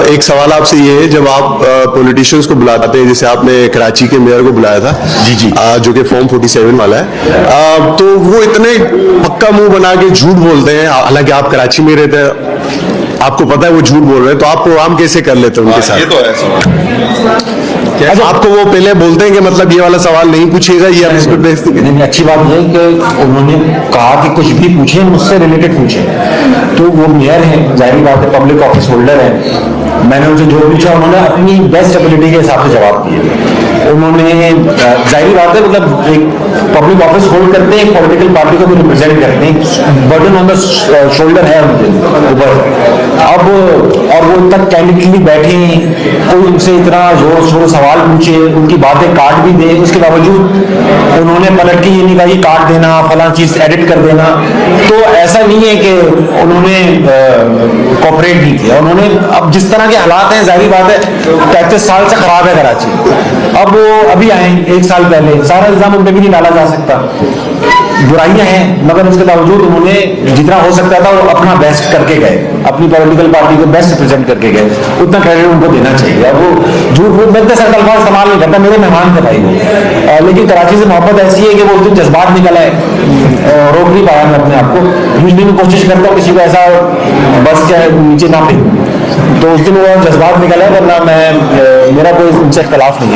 एक सवाल आपसे ये है, जब आप पॉलिटिशियंस को बुलाते हैं, जैसे आपने कराची के मेयर को बुलाया था जी जी, जो कि फॉर्म 47 वाला है, तो वो इतने पक्का मुंह बना के झूठ बोलते हैं, हालांकि आप कराची में रहते हैं, आपको पता है वो झूठ बोल रहे हैं, तो आप प्रोग्राम कैसे कर लेते हैं उनके साथ? ये तो है सवाल। अच्छा, आपको वो पहले बोलते हैं कि मतलब ये वाला सवाल नहीं पूछेगा, ये आप इस पर बेइज्जती करें? नहीं, अच्छी बात यह है कि उन्होंने कहा कि कुछ भी पूछे, मुझसे रिलेटेड पूछे। तो वो मेयर हैं, जाहिर बात है, पब्लिक ऑफिस होल्डर हैं। मैंने उनसे जो पूछा उन्होंने अपनी बेस्ट एबिलिटी के हिसाब से जवाब दिए। उन्होंने जाहिर बात है, मतलब एक पब्लिक ऑफिस होल्ड करते हैं, एक पॉलिटिकल पार्टी को भी रिप्रेजेंट करते हैं, बर्डन ऑन द शोल्डर है उनके ऊपर। अब और वो तक कैंडिडेटली बैठे, कोई उनसे इतना जोर शोर सवाल पूछे, उनकी बातें काट भी दे, उसके बावजूद उन्होंने पलट के ये नहीं कहा कि काट देना, फला चीज एडिट कर देना। तो ऐसा नहीं है कि उन्होंने कॉपरेट नहीं किया। उन्होंने, अब जिस तरह के हालात हैं, जाहिर बात है 35 साल से खराब है कराची। अब वो अभी आए 1 साल पहले, सारा इल्जाम उन पर भी नहीं डाला जा सकता, बुराइयां हैं, मगर उसके बावजूद उन्होंने जितना हो सकता था वो अपना बेस्ट करके गए, अपनी पॉलिटिकल पार्टी को बेस्ट रिप्रेजेंट करके गए, उतना क्रेडिट उनको देना चाहिए। अब वो झूठ मूठ मिलते सर अल्फाज इस्तेमाल नहीं करता, मेरे मेहमान थे भाई वो, लेकिन कराची से मोहब्बत ऐसी है कि वो उस दिन जज्बात निकल आए, रोक नहीं पाया मैं अपने आप को। यूजली मैं कोशिश करता हूँ किसी को ऐसा बस के नीचे ना फेंकूं, तो उस दिन वो जज्बात निकल आए, वरना मैं मेरा कोई उनसे इख्तलाफ नहीं है।